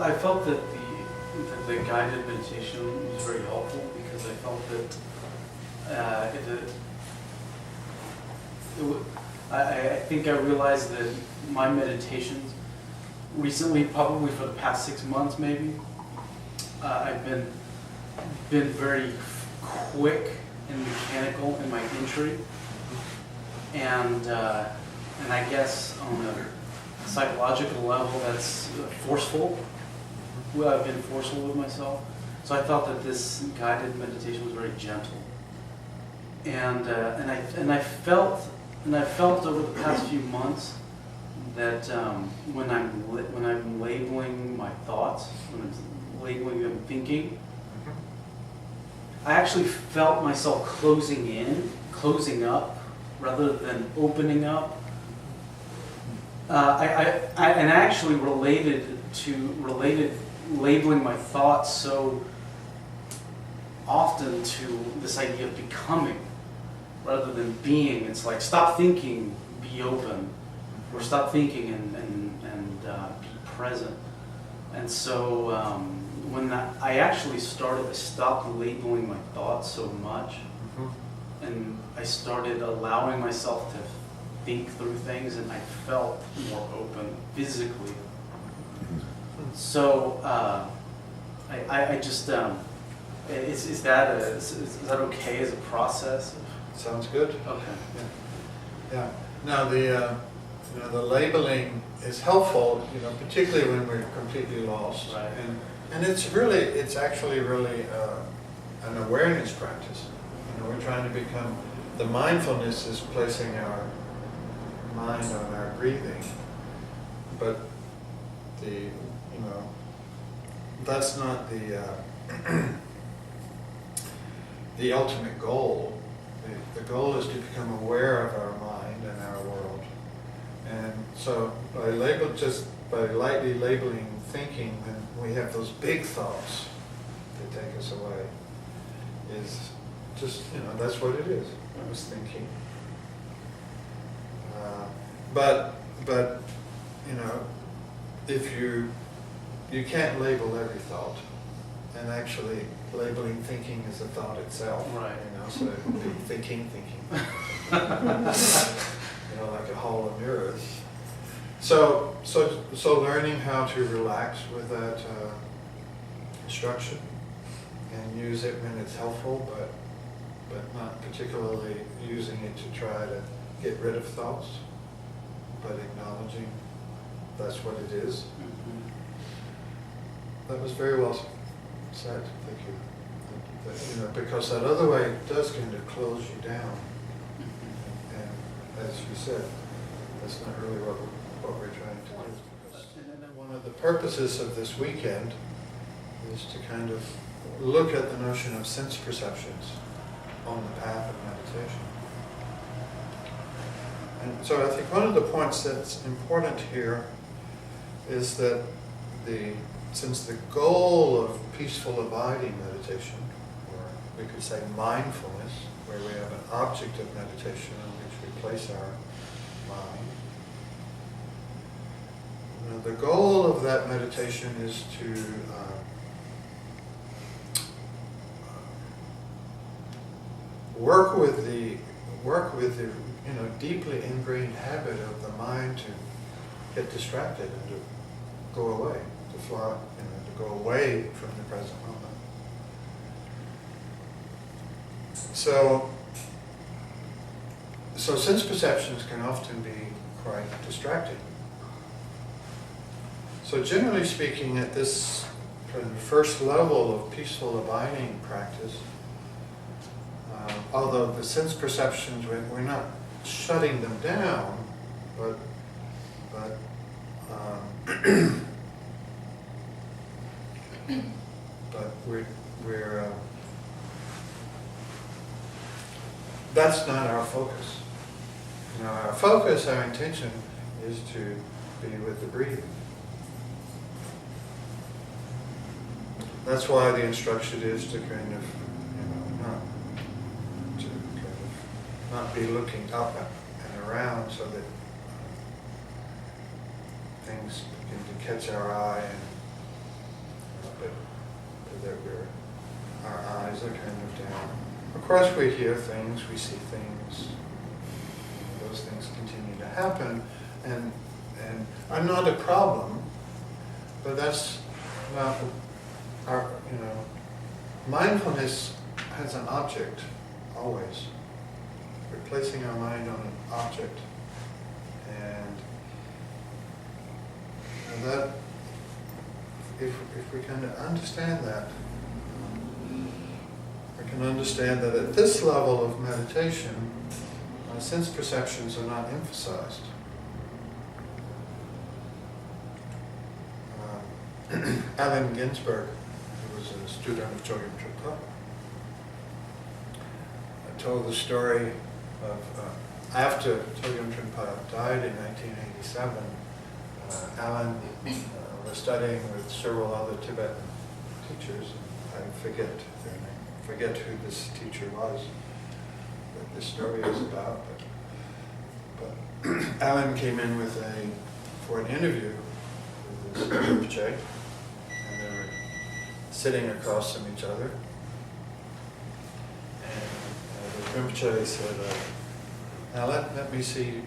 I felt that the guided meditation was very helpful because I felt that I think I realized that my meditations recently, probably for the past 6 months maybe, I've been very quick and mechanical in my entry, and I guess on a psychological level that's forceful. Well, I've been forceful with myself, so I thought that this guided meditation was very gentle, and I felt over the past few months that when I'm labeling my thoughts, when I'm labeling them thinking, I actually felt myself closing up, rather than opening up. I actually related labeling my thoughts so often to this idea of becoming, rather than being. It's like, stop thinking, be open, or stop thinking and be present. And so when I stopped labeling my thoughts so much, and I started allowing myself to think through things, and I felt more open physically. So I just is that okay as a process? Sounds good. Okay. Yeah. Now the labeling is helpful, particularly when we're completely lost. Right. And it's actually really an awareness practice. We're trying to become, the mindfulness is placing our mind on our breathing, but that's not the ultimate goal. The goal is to become aware of our mind and our world. And so by lightly labeling thinking, when we have those big thoughts that take us away, is just, that's what it is. I was thinking. But if you can't label every thought, and actually labeling thinking is a thought itself. Right. So it would be thinking. Like a hall of mirrors. So learning how to relax with that instruction and use it when it's helpful, but not particularly using it to try to get rid of thoughts, but acknowledging that's what it is. Mm-hmm. That was very well said. Thank you. Because that other way does kind of close you down. And as you said, that's not really what we're trying to do. And one of the purposes of this weekend is to kind of look at the notion of sense perceptions on the path of meditation. And so I think one of the points that's important here is that since the goal of peaceful abiding meditation, or we could say mindfulness, where we have an object of meditation on which we place our mind, the goal of that meditation is to work with the deeply ingrained habit of the mind to get distracted and to go away, to fly, to go away from the present moment. So sense perceptions can often be quite distracting. So generally speaking, at this kind of first level of peaceful abiding practice, although the sense perceptions, we're not shutting them down, but we're that's not our focus. Our focus, our intention, is to be with the breathing. That's why the instruction is to kind of, not be looking up and around so that things begin to catch our eye that our eyes are kind of down. Of course we hear things, we see things, those things continue to happen, and are not a problem, but that's not our, mindfulness has an object, always. We're placing our mind on an object, and that, if we kind of understand that, we can understand that at this level of meditation, sense perceptions are not emphasized. Allen Ginsberg, who was a student of Chogyam Trungpa, told the story of after Chogyam Trungpa died in 1987. Allen was studying with several other Tibetan teachers. I forget their name. Forget who this teacher was that this story is about. But Allen came in for an interview with this Rinpoche, and they were sitting across from each other. And the Rinpoche said, "Now let me see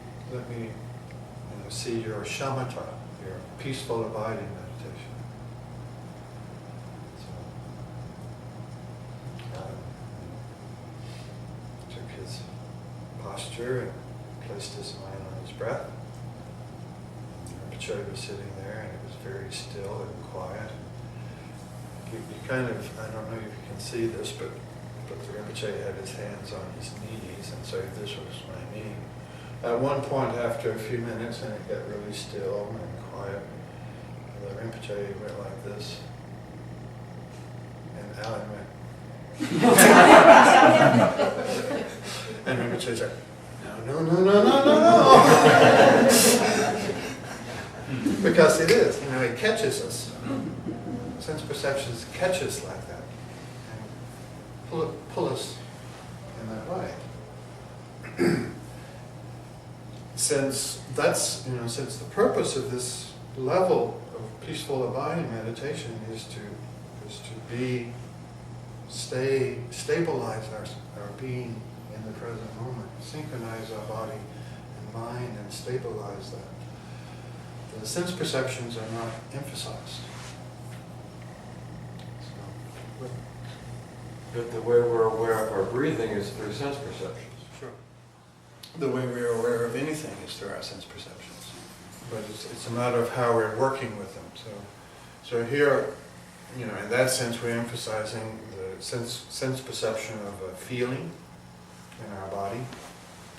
your shamatha, your peaceful abiding meditation." So took his posture and placed his mind on his breath. Rinpoche was sitting there, and it was very still and quiet. You kind of, I don't know if you can see this, but the Rinpoche had his hands on his knees, and so this was my knee. At one point, after a few minutes, and it got really still and quiet, the Rinpoche went like this, and Allen went. And Rinpoche said, no. Because it is, it catches us. Sense perceptions catch us like that, and pull us in that way. Since since the purpose of this level of peaceful abiding meditation is to stabilize our being in the present moment, synchronize our body and mind and stabilize that. The sense perceptions are not emphasized. But the way we're aware of our breathing is through sense perceptions. Sure. The way we are aware of anything is through our sense perceptions. But it's a matter of how we're working with them. So here, in that sense, we're emphasizing the sense perception of a feeling in our body,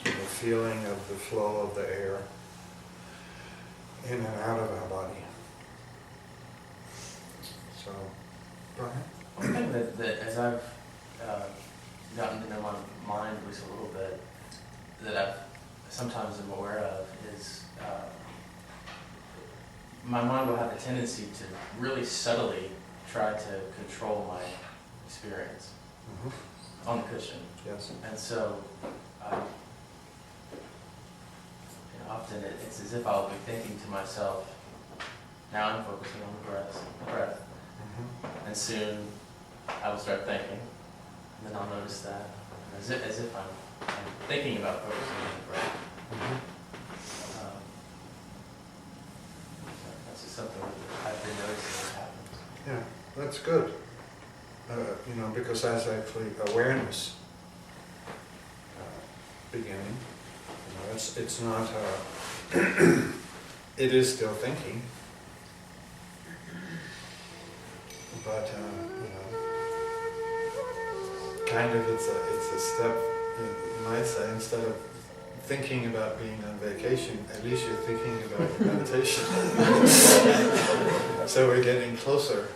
the feeling of the flow of the air in and out of our body. So, go ahead. One thing that as I've gotten to know my mind just a little bit, that I sometimes am aware of is my mind will have a tendency to really subtly try to control my experience on the cushion. Yes. And so often it's as if I'll be thinking to myself, now I'm focusing on the breath. And soon I will start thinking, and then I'll notice that, as if I'm thinking about focusing on the breath. That's just something that I've been noticing that happens. Yeah, that's good. Because that's actually awareness beginning. It's not. It is still thinking, but kind of it's a step. You might say, instead of thinking about being on vacation, at least you're thinking about meditation. So we're getting closer.